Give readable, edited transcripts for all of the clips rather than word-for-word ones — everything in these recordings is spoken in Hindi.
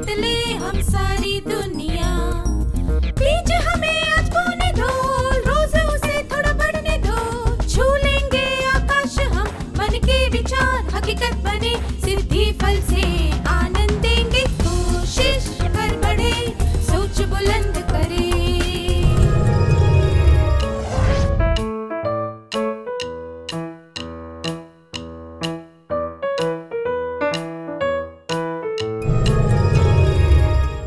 जीत ले हम सारी दुनिया। बीच हमें आज बोने दो, रोज उसे थोड़ा बढ़ने दो। छू लेंगे आकाश हम, मन के विचार हकीकत बने। सिद्धि फल से आनंद देंगे, कोशिश कर बढ़े, सोच बुलंद करे।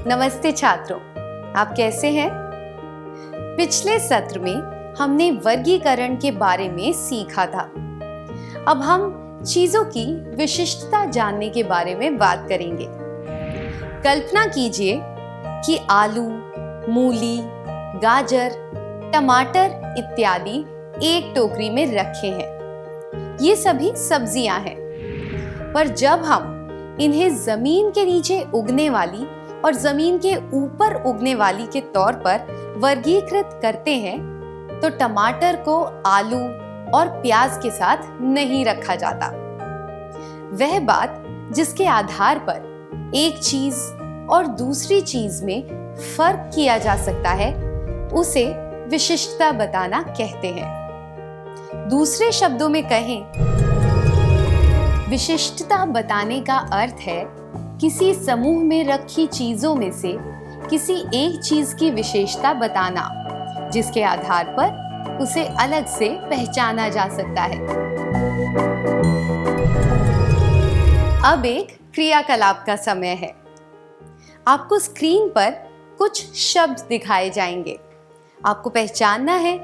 नमस्ते छात्रों, आप कैसे हैं? पिछले सत्र में हमने वर्गीकरण के बारे में सीखा था। अब हम चीजों की विशिष्टता जानने के बारे में बात करेंगे। कल्पना कीजिए कि आलू, मूली, गाजर, टमाटर इत्यादि एक टोकरी में रखे हैं। ये सभी सब्जियां हैं, पर जब हम इन्हें जमीन के नीचे उगने वाली और जमीन के ऊपर उगने वाली के तौर पर वर्गीकृत करते हैं, तो टमाटर को आलू और प्याज के साथ नहीं रखा जाता। वह बात जिसके आधार पर एक चीज और दूसरी चीज में फर्क किया जा सकता है, उसे विशिष्टता बताना कहते हैं। दूसरे शब्दों में कहें, विशिष्टता बताने का अर्थ है किसी समूह में रखी चीजों में से किसी एक चीज की विशेषता बताना, जिसके आधार पर उसे अलग से पहचाना जा सकता है। अब एक क्रियाकलाप का समय है। आपको स्क्रीन पर कुछ शब्द दिखाए जाएंगे। आपको पहचानना है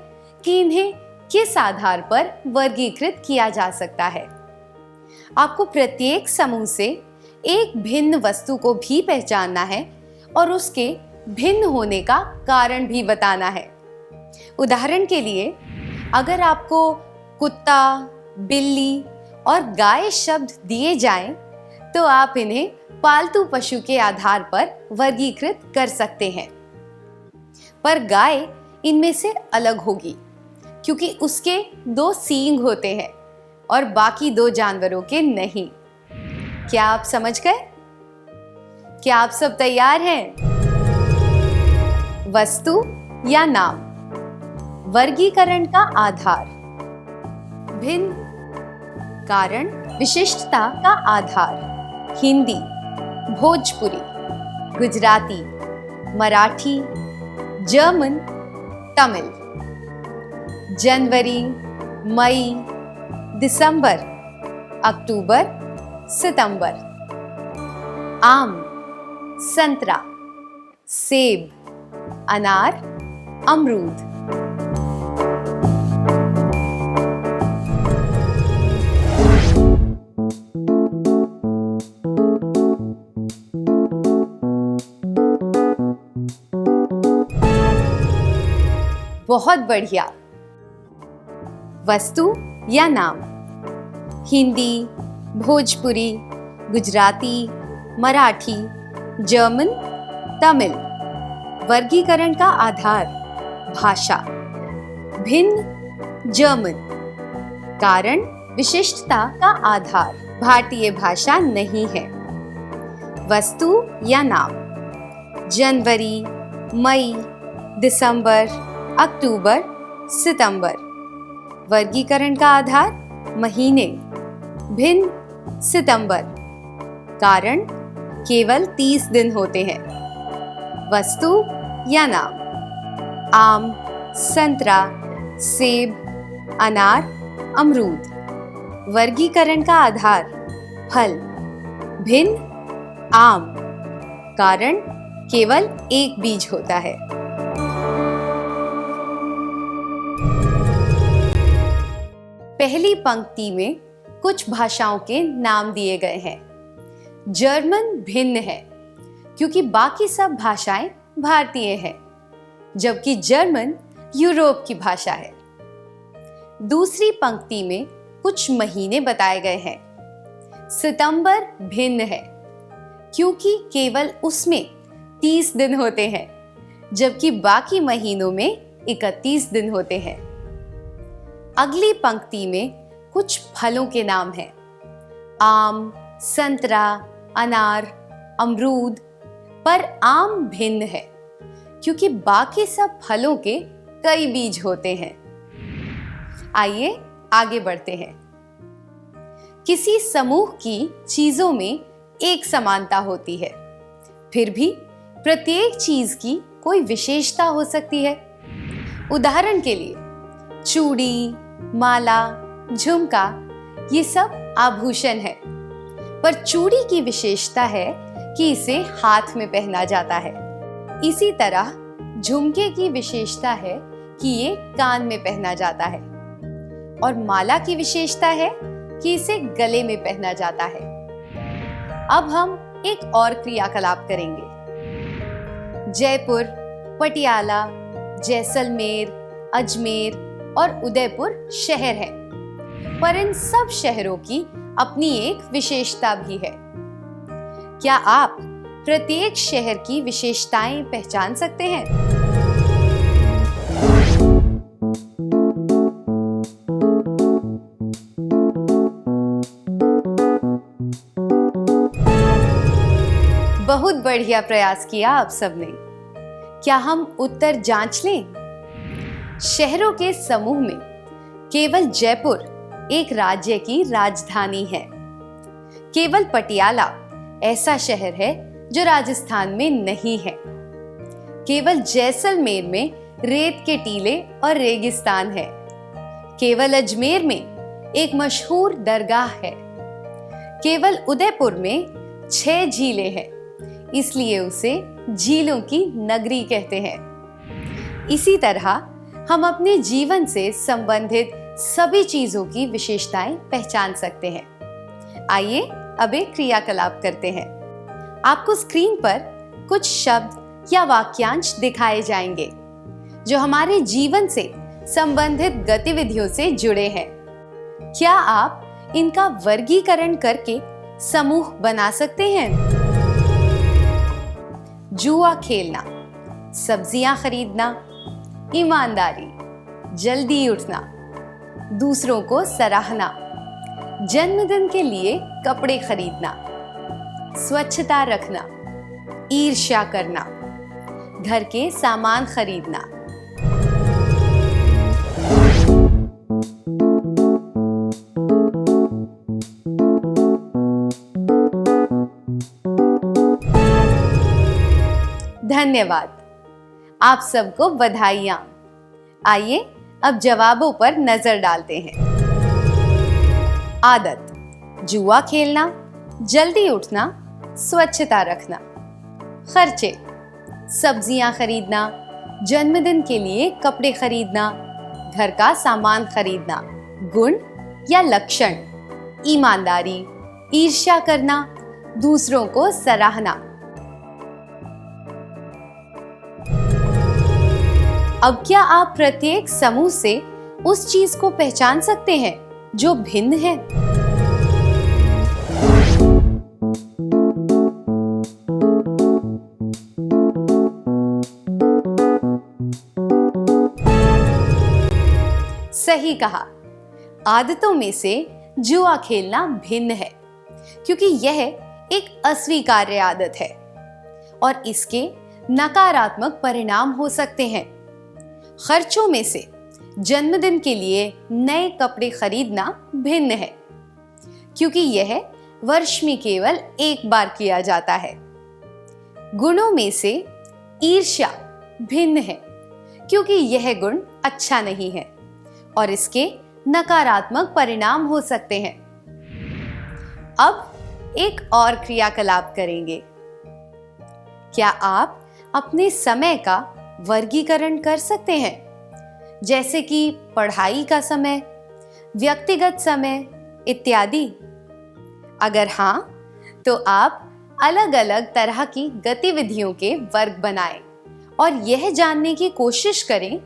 कि इन्हें किस आधार पर वर्गीकृत किया जा सकता है। आपको प्रत्येक समूह से एक भिन्न वस्तु को भी पहचानना है और उसके भिन्न होने का कारण भी बताना है। उदाहरण के लिए, अगर आपको कुत्ता, बिल्ली और गाय शब्द दिए जाएं, तो आप इन्हें पालतू पशु के आधार पर वर्गीकृत कर सकते हैं। पर गाय इनमें से अलग होगी, क्योंकि उसके 2 सींग होते हैं और बाकी 2 जानवरों के नहीं। क्या आप समझ गए? क्या आप सब तैयार हैं? वस्तु या नाम, वर्गीकरण का आधार, भिन्न, कारण, विशिष्टता का आधार, हिंदी, भोजपुरी, गुजराती, मराठी, जर्मन, तमिल, जनवरी, मई, दिसंबर, अक्टूबर, सितंबर, आम, संतरा, सेब, अनार, अमरूद। बहुत बढ़िया। वस्तु या नाम, हिंदी, भोजपुरी, गुजराती, मराठी, जर्मन, तमिल। वर्गीकरण का आधार, भाषा, भिन्न, जर्मन। कारण, विशिष्टता का आधार, भारतीय भाषा नहीं है। वस्तु या नाम, जनवरी, मई, दिसंबर, अक्टूबर, सितंबर। वर्गीकरण का आधार, महीने, भिन्न, सितंबर। कारण, केवल 30 दिन होते हैं। वस्तु या नाम, आम, संतरा, सेब, अनार, अमरूद। वर्गीकरण का आधार, फल, भिन्न, आम। कारण, केवल एक बीज होता है। पहली पंक्ति में कुछ भाषाओं के नाम दिए गए हैं। जर्मन भिन्न है, क्योंकि बाकी सब भाषाएं भारतीय हैं, जबकि जर्मन यूरोप की भाषा है। दूसरी पंक्ति में कुछ महीने बताए गए हैं। सितंबर भिन्न है, क्योंकि केवल उसमें 30 दिन होते हैं, जबकि बाकी महीनों में 31 दिन होते हैं। अगली पंक्ति में कुछ फलों के नाम हैं। आम, संतरा, अनार, अमरूद, पर आम भिन्न है क्योंकि बाकी सब फलों के कई बीज होते हैं। आइए आगे बढ़ते हैं। किसी समूह की चीजों में एक समानता होती है, फिर भी प्रत्येक चीज की कोई विशेषता हो सकती है। उदाहरण के लिए चूड़ी, माला, झुमका ये सब आभूषण है, पर चूड़ी की विशेषता है कि इसे हाथ में पहना जाता है। इसी तरह झुमके की विशेषता है कि ये कान में पहना जाता है, और माला की विशेषता है कि इसे गले में पहना जाता है। अब हम एक और क्रियाकलाप करेंगे। जयपुर, पटियाला, जैसलमेर, अजमेर और उदयपुर शहर हैं, पर इन सब शहरों की अपनी एक विशेषता भी है। क्या आप प्रत्येक शहर की विशेषताएं पहचान सकते हैं? बहुत बढ़िया प्रयास किया आप सबने। क्या हम उत्तर जांच लें? शहरों के समूह में केवल जयपुर एक राज्य की राजधानी है। केवल पटियाला ऐसा शहर है जो राजस्थान में नहीं है। केवल जैसलमेर में रेत के टीले और रेगिस्तान है। केवल अजमेर में एक मशहूर दरगाह है। केवल उदयपुर में 6 झीलें हैं, इसलिए उसे झीलों की नगरी कहते हैं। इसी तरह हम अपने जीवन से संबंधित सभी चीजों की विशेषताएं पहचान सकते हैं। आइए अब एक क्रियाकलाप करते हैं। आपको स्क्रीन पर कुछ शब्द या वाक्यांश दिखाए जाएंगे जो हमारे जीवन से संबंधित गतिविधियों से जुड़े हैं। क्या आप इनका वर्गीकरण करके समूह बना सकते हैं? जुआ खेलना, सब्जियां खरीदना, ईमानदारी, जल्दी उठना, दूसरों को सराहना, जन्मदिन के लिए कपड़े खरीदना, स्वच्छता रखना, ईर्ष्या करना, घर के सामान खरीदना। धन्यवाद। आप सबको बधाइयां। आइए अब जवाबों पर नजर डालते हैं। आदत: जुआ खेलना, जल्दी उठना, स्वच्छता रखना। खर्चे: सब्जियां खरीदना, जन्मदिन के लिए कपड़े खरीदना, घर का सामान खरीदना। गुण या लक्षण: ईमानदारी, ईर्ष्या करना, दूसरों को सराहना। अब क्या आप प्रत्येक समूह से उस चीज को पहचान सकते हैं जो भिन्न है? सही कहा। आदतों में से जुआ खेलना भिन्न है क्योंकि यह एक अस्वीकार्य आदत है और इसके नकारात्मक परिणाम हो सकते हैं। खर्चों में से जन्मदिन के लिए नए कपड़े खरीदना भिन्न है क्योंकि यह वर्ष में केवल एक बार किया जाता है। गुणों में से ईर्ष्या भिन्न है क्योंकि यह गुण अच्छा नहीं है और इसके नकारात्मक परिणाम हो सकते हैं। अब एक और क्रियाकलाप करेंगे। क्या आप अपने समय का वर्गीकरण कर सकते हैं, जैसे कि पढ़ाई का समय, व्यक्तिगत समय इत्यादि? अगर हाँ, तो आप अलग अलग तरह की गतिविधियों के वर्ग बनाएं और यह जानने की कोशिश करें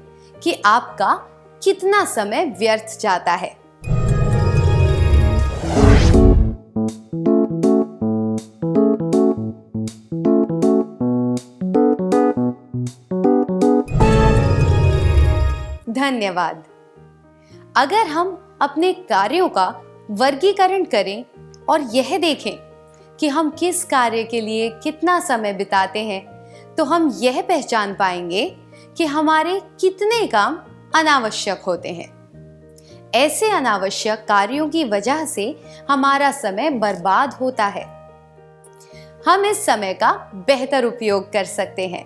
कि आपका कितना समय व्यर्थ जाता है। धन्यवाद। अगर हम अपने कार्यों का वर्गीकरण करें और यह देखें कि हम किस कार्य के लिए कितना समय बिताते हैं, तो हम यह पहचान पाएंगे कि हमारे कितने काम अनावश्यक होते हैं। ऐसे अनावश्यक कार्यों की वजह से हमारा समय बर्बाद होता है। हम इस समय का बेहतर उपयोग कर सकते हैं।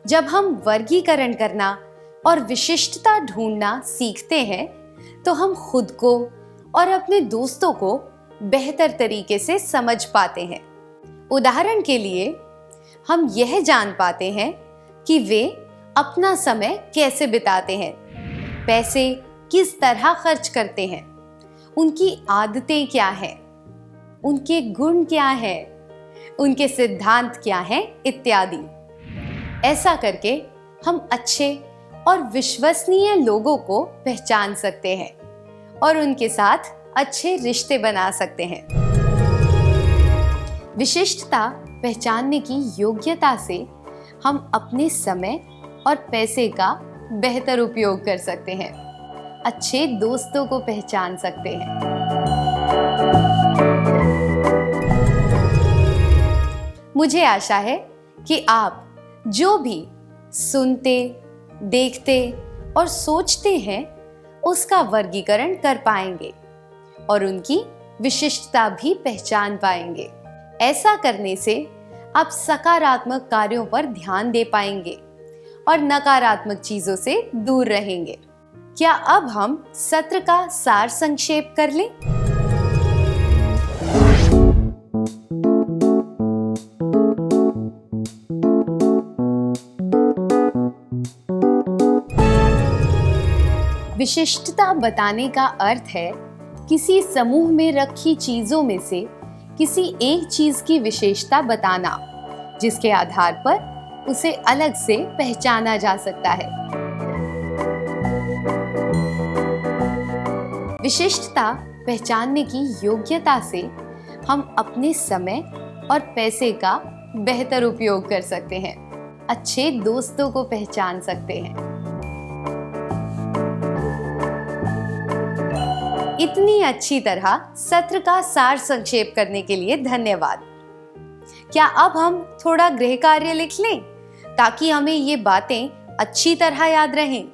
जब हम वर्गीकरण करना और विशिष्टता ढूंढना सीखते हैं, तो हम खुद को और अपने दोस्तों को बेहतर तरीके से समझ पाते हैं। उदाहरण के लिए, हम यह जान पाते हैं कि वे अपना समय कैसे बिताते हैं, पैसे किस तरह खर्च करते हैं, उनकी आदतें क्या हैं, उनके गुण क्या हैं, उनके सिद्धांत क्या हैं, इत्यादि। ऐसा करके हम अच्छे और विश्वसनीय लोगों को पहचान सकते हैं और उनके साथ अच्छे रिश्ते बना सकते हैं। विशिष्टता पहचानने की योग्यता से हम अपने समय और पैसे का बेहतर उपयोग कर सकते हैं, अच्छे दोस्तों को पहचान सकते हैं। मुझे आशा है कि आप जो भी सुनते, देखते और सोचते हैं, उसका वर्गीकरण कर पाएंगे और उनकी विशिष्टता भी पहचान पाएंगे। ऐसा करने से आप सकारात्मक कार्यों पर ध्यान दे पाएंगे और नकारात्मक चीजों से दूर रहेंगे। क्या अब हम सत्र का सार संक्षेप कर लें? विशिष्टता बताने का अर्थ है किसी समूह में रखी चीजों में से किसी एक चीज की विशेषता बताना, जिसके आधार पर उसे अलग से पहचाना जा सकता है। विशिष्टता पहचानने की योग्यता से हम अपने समय और पैसे का बेहतर उपयोग कर सकते हैं, अच्छे दोस्तों को पहचान सकते हैं। इतनी अच्छी तरह सत्र का सार संक्षेप करने के लिए धन्यवाद। क्या अब हम थोड़ा गृह कार्य लिख लें ताकि हमें ये बातें अच्छी तरह याद रहें?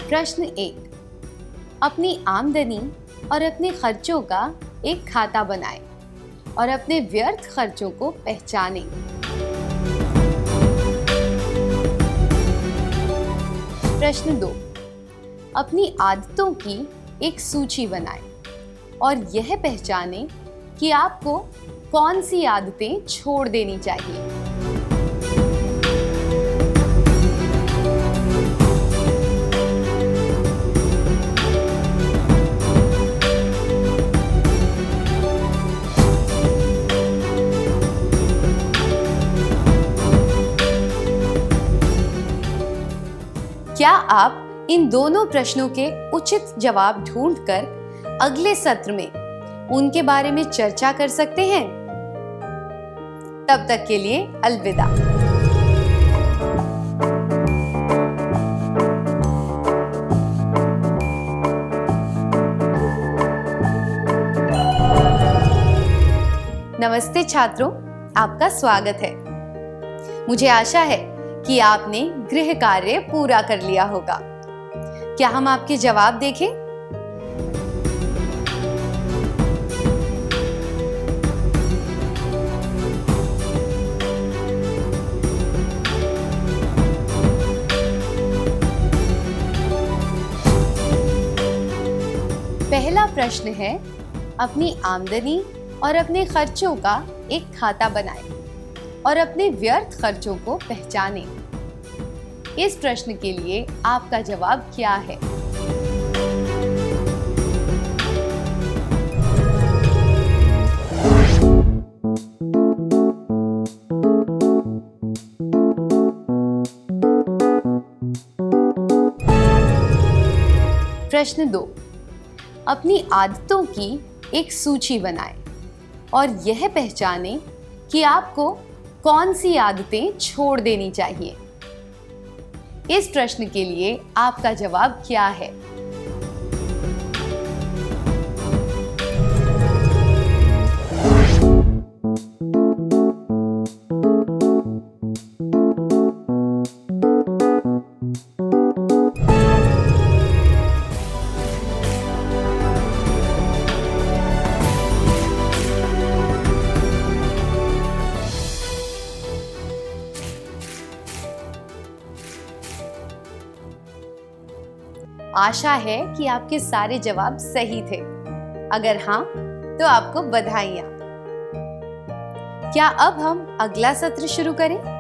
प्रश्न 1, अपनी आमदनी और अपने खर्चों का एक खाता बनाएं और अपने व्यर्थ खर्चों को पहचानें। प्रश्न 2, अपनी आदतों की एक सूची बनाएं और यह पहचानें कि आपको कौन सी आदतें छोड़ देनी चाहिए। क्या आप इन दोनों प्रश्नों के उचित जवाब ढूंढकर अगले सत्र में उनके बारे में चर्चा कर सकते हैं? तब तक के लिए अलविदा। नमस्ते छात्रों, आपका स्वागत है। मुझे आशा है कि आपने गृह कार्य पूरा कर लिया होगा। क्या हम आपके जवाब देखें? पहला प्रश्न है, अपनी आमदनी और अपने खर्चों का एक खाता बनाएं और अपने व्यर्थ खर्चों को पहचानें। इस प्रश्न के लिए आपका जवाब क्या है? प्रश्न 2, अपनी आदतों की एक सूची बनाएं और यह पहचानें कि आपको कौन सी आदतें छोड़ देनी चाहिए। इस प्रश्न के लिए आपका जवाब क्या है? आशा है कि आपके सारे जवाब सही थे। अगर हाँ, तो आपको बधाइयाँ। क्या अब हम अगला सत्र शुरू करें?